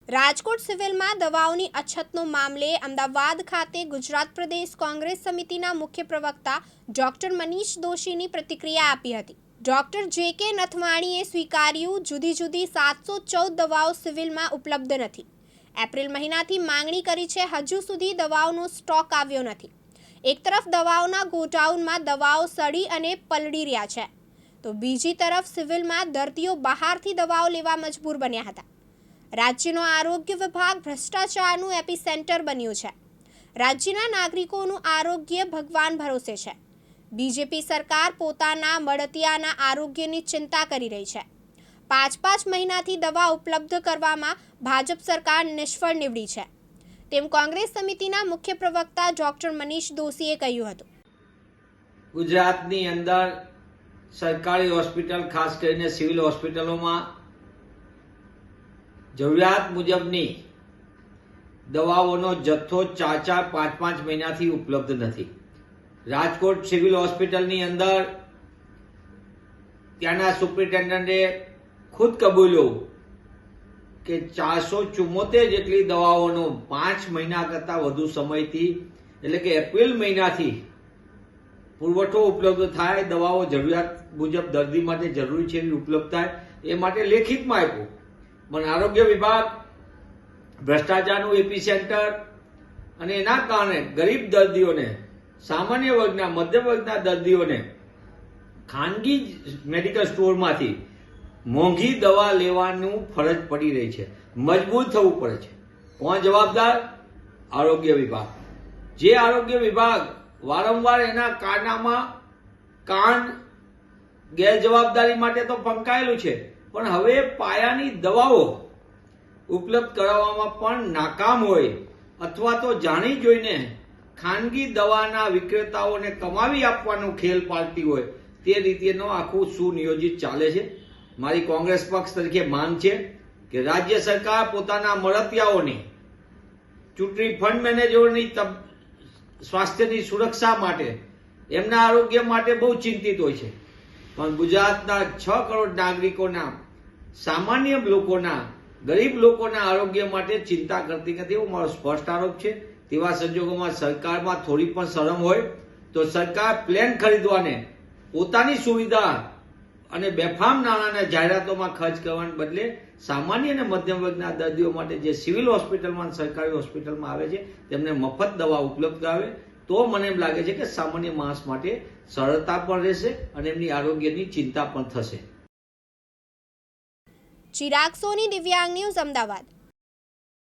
રાજકોટ સિવિલમાં દવાઓની અછતનો મામલે અમદાવાદ ખાતે ગુજરાત પ્રદેશ કોંગ્રેસ સમિતિના મુખ્ય પ્રવક્તા ડોક્ટર મનીષ દોશીની પ્રતિક્રિયા આપી હતી। ડોક્ટર જે.કે. નથવાણીએ સ્વીકાર્યું, જુદી જુદી 714 દવાઓ સિવિલમાં ઉપલબ્ધ નથી। એપ્રિલ મહિનાથી માંગણી કરી છે, હજુ સુધી દવાઓનો સ્ટોક આવ્યો નથી। એક તરફ દવાઓના ગોડાઉનમાં દવાઓ સડી અને પલળી રહ્યા છે, તો બીજી તરફ સિવિલમાં દર્દીઓ બહારથી દવાઓ લેવા મજબૂર બન્યા હતા। રાજ્યનો આરોગ્ય વિભાગ ભ્રષ્ટાચારનું એપિસેન્ટર બન્યું છે। રાજ્યના નાગરિકોનું આરોગ્ય ભગવાન ભરોસે છે। બીજેપી સરકાર પોતાના મળતિયાના આરોગ્યની ચિંતા કરી રહી છે। 5 મહિનાથી દવા ઉપલબ્ધ કરવામાં ભાજપ સરકાર નિષ્ફળ નીવડી છે, તેમ કોંગ્રેસ સમિતિના મુખ્ય પ્રવક્તા ડોક્ટર મનીષ દોશીએ કહ્યું હતું। ગુજરાતની અંદર સરકારી હોસ્પિટલ, ખાસ કરીને સિવિલ હોસ્પિટલોમાં જરૂરિયાત મુજબની દવાઓનો જથ્થો 4-5 મહિનાથી ઉપલબ્ધ નથી। રાજકોટ સિવિલ હોસ્પિટલની અંદર ત્યાંના સુપ્રિન્ટેન્ડન્ટે ખુદ કબૂલ્યું કે 474 જેટલી દવાઓનો 5 મહિના કરતાં વધુ સમયથી, એટલે કે એપ્રિલ મહિનાથી પુરવઠો ઉપલબ્ધ થાય, દવાઓ જરૂરિયાત મુજબ દર્દી માટે જરૂરી છે એવી ઉપલબ્ધ થાય, એ માટે લેખિતમાં આપ્યું। પણ આરોગ્ય વિભાગ ભ્રષ્ટાચારનું એપિસેન્ટર, અને એના કારણે ગરીબ દર્દીઓને, સામાન્ય વર્ગના, મધ્યમ વર્ગના દર્દીઓને ખાનગી મેડિકલ સ્ટોરમાંથી મોંઘી દવા લેવાનું ફરજ પડી રહી છે, મજબૂર થવું પડે છે। કોણ જવાબદાર? આરોગ્ય વિભાગ। જે આરોગ્ય વિભાગ વારંવાર એના કારનામાં કાંડ ગેરજવાબદારી માટે તો પંકાયેલું છે, પણ હવે પાયાની દવાઓ ઉપલબ્ધ કરાવવામાં પણ નાકામ હોય, અથવા તો જાણી જોઈને ખાનગી દવાના વિક્રેતાઓને કમાવી આપવાનો ખેલ પાડતી હોય, તે રીતેનો આખું સુનિયોજિત ચાલે છે। મારી કોંગ્રેસ પક્ષ તરીકે માંગ છે કે રાજ્ય સરકાર પોતાના મળતિયાઓની, ચૂંટણી ફંડ મેનેજરોની સ્વાસ્થ્યની સુરક્ષા માટે, એમના આરોગ્ય માટે બહુ ચિંતિત હોય છે, પણ ગુજરાતના 6 કરોડ નાગરિકોના, સામાન્ય લોકોના, ગરીબ લોકોના આરોગ્ય માટે ચિંતા કરતી નથી, એવો મારો સ્પષ્ટ આરોપ છે। તેવા સંજોગોમાં સરકારમાં થોડી પણ શરમ હોય તો સરકાર પ્લેન ખરીદવાને પોતાની સુવિધા અને બેફામ નાણાંને જાહેરાતોમાં ખર્ચ કરવાને બદલે સામાન્ય અને મધ્યમ વર્ગના દર્દીઓ માટે જે સિવિલ હોસ્પિટલમાં, સરકારી હોસ્પિટલમાં આવે છે, તેમને મફત દવા ઉપલબ્ધ કરાવે, તો મને એમ લાગે છે કે સામાન્ય માણસ માટે સરળતા પણ રહેશે અને એમની આરોગ્યની ચિંતા પણ થશે। ચિરાગ સોની, દિવ્યાંગ ન્યૂઝ, અમદાવાદ।